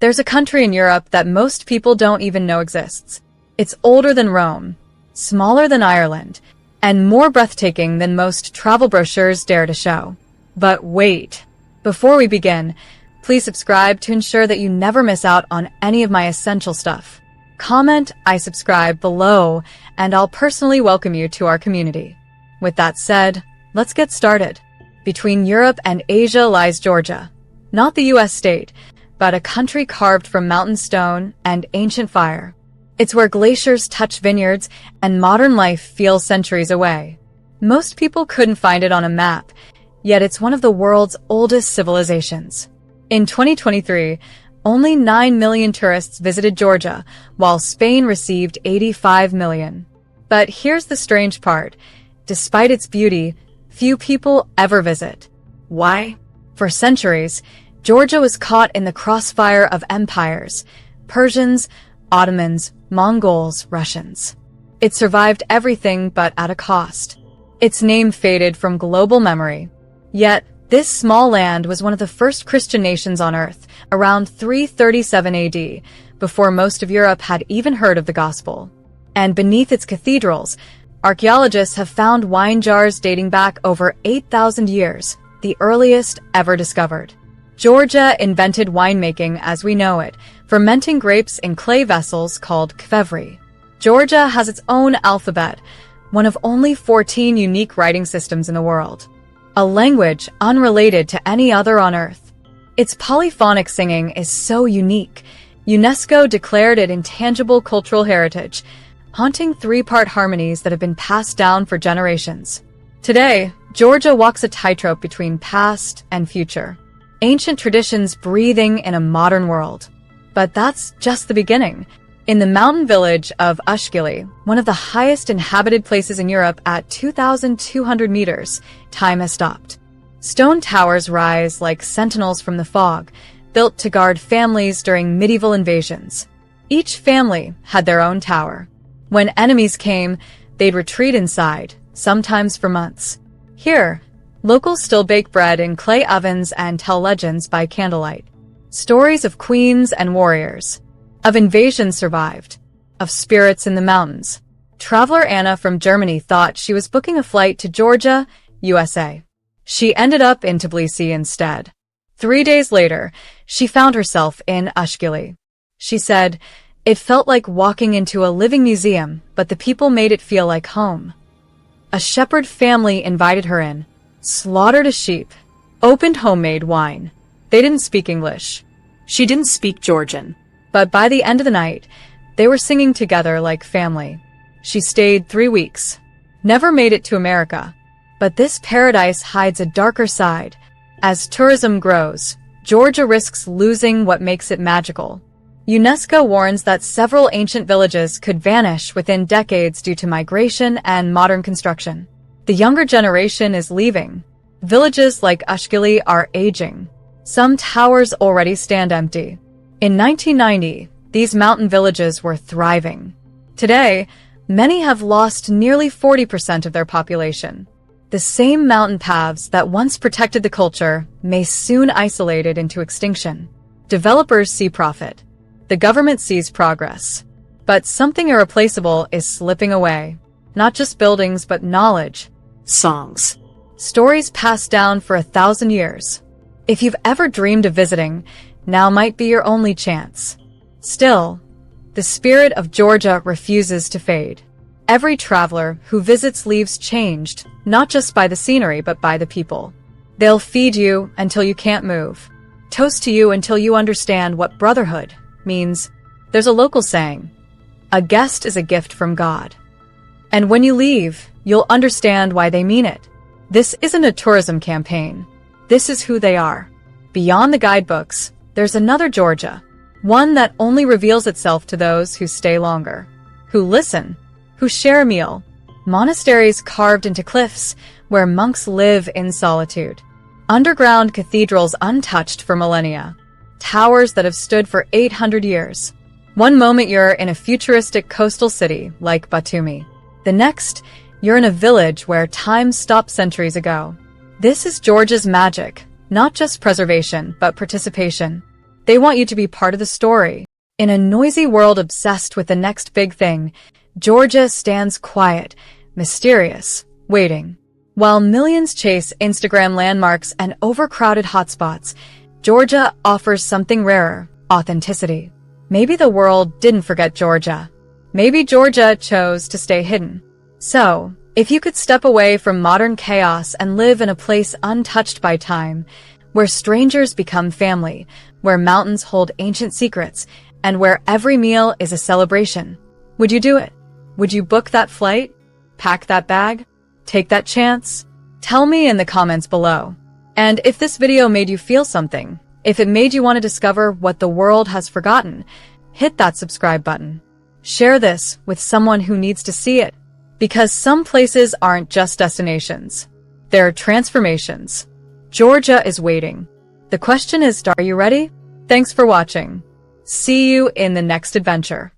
There's a country in Europe that most people don't even know exists. It's older than Rome, smaller than Ireland, and more breathtaking than most travel brochures dare to show. But wait, before we begin, please subscribe to ensure that you never miss out on any of my essential stuff. Comment "I subscribe" below, and I'll personally welcome you to our community. With that said, let's get started. Between Europe and Asia lies Georgia, not the US state, but a country carved from mountain stone and ancient fire. It's where glaciers touch vineyards and modern life feels centuries away. Most people couldn't find it on a map, yet it's one of the world's oldest civilizations. In 2023, only 9 million tourists visited Georgia, while Spain received 85 million. But here's the strange part. Despite its beauty, few people ever visit. Why? For centuries, Georgia was caught in the crossfire of empires: Persians, Ottomans, Mongols, Russians. It survived everything, but at a cost. Its name faded from global memory. Yet, this small land was one of the first Christian nations on Earth, around 337 AD, before most of Europe had even heard of the gospel. And beneath its cathedrals, archaeologists have found wine jars dating back over 8,000 years, the earliest ever discovered. Georgia invented winemaking as we know it, fermenting grapes in clay vessels called kvevari. Georgia has its own alphabet, one of only 14 unique writing systems in the world. A language unrelated to any other on Earth. Its polyphonic singing is so unique, UNESCO declared it intangible cultural heritage, haunting three-part harmonies that have been passed down for generations. Today, Georgia walks a tightrope between past and future. Ancient traditions breathing in a modern world. But that's just the beginning. In the mountain village of Ushgili, one of the highest inhabited places in Europe at 2,200 meters, time has stopped. Stone towers rise like sentinels from the fog, built to guard families during medieval invasions. Each family had their own tower. When enemies came, they'd retreat inside, sometimes for months. Here, locals still bake bread in clay ovens and tell legends by candlelight. Stories of queens and warriors, of invasions survived, of spirits in the mountains. Traveler Anna from Germany thought she was booking a flight to Georgia, USA. She ended up in Tbilisi instead. 3 days later, she found herself in Ushgili. She said, "It felt like walking into a living museum, but the people made it feel like home." A shepherd family invited her in, slaughtered a sheep, opened homemade wine. They didn't speak English. She didn't speak Georgian. But by the end of the night, they were singing together like family. She stayed 3 weeks. Never made it to America. But this paradise hides a darker side. As tourism grows, Georgia risks losing what makes it magical. UNESCO warns that several ancient villages could vanish within decades due to migration and modern construction. The younger generation is leaving. Villages like Ushgili are aging. Some towers already stand empty. In 1990, these mountain villages were thriving. Today, many have lost nearly 40% of their population. The same mountain paths that once protected the culture may soon isolate it into extinction. Developers see profit. The government sees progress. But something irreplaceable is slipping away. Not just buildings, but knowledge. Songs. Stories passed down for 1,000 years. If you've ever dreamed of visiting, now might be your only chance. Still, the spirit of Georgia refuses to fade. Every traveler who visits leaves changed, not just by the scenery, but by the people. They'll feed you until you can't move. Toast to you until you understand what brotherhood means. There's a local saying, "A guest is a gift from God." And when you leave, you'll understand why they mean it. This isn't a tourism campaign. This is who they are. Beyond the guidebooks, there's another Georgia. One that only reveals itself to those who stay longer, who listen, who share a meal. Monasteries carved into cliffs where monks live in solitude. Underground cathedrals untouched for millennia. Towers that have stood for 800 years. One moment you're in a futuristic coastal city like Batumi. The next, you're in a village where time stopped centuries ago. This is Georgia's magic, not just preservation, but participation. They want you to be part of the story. In a noisy world obsessed with the next big thing, Georgia stands quiet, mysterious, waiting. While millions chase Instagram landmarks and overcrowded hotspots, Georgia offers something rarer: authenticity. Maybe the world didn't forget Georgia. Maybe Georgia chose to stay hidden. So, if you could step away from modern chaos and live in a place untouched by time, where strangers become family, where mountains hold ancient secrets, and where every meal is a celebration, would you do it? Would you book that flight? Pack that bag? Take that chance? Tell me in the comments below. And if this video made you feel something, if it made you want to discover what the world has forgotten, hit that subscribe button. Share this with someone who needs to see it. Because some places aren't just destinations. They're transformations. Georgia is waiting. The question is, are you ready? Thanks for watching. See you in the next adventure.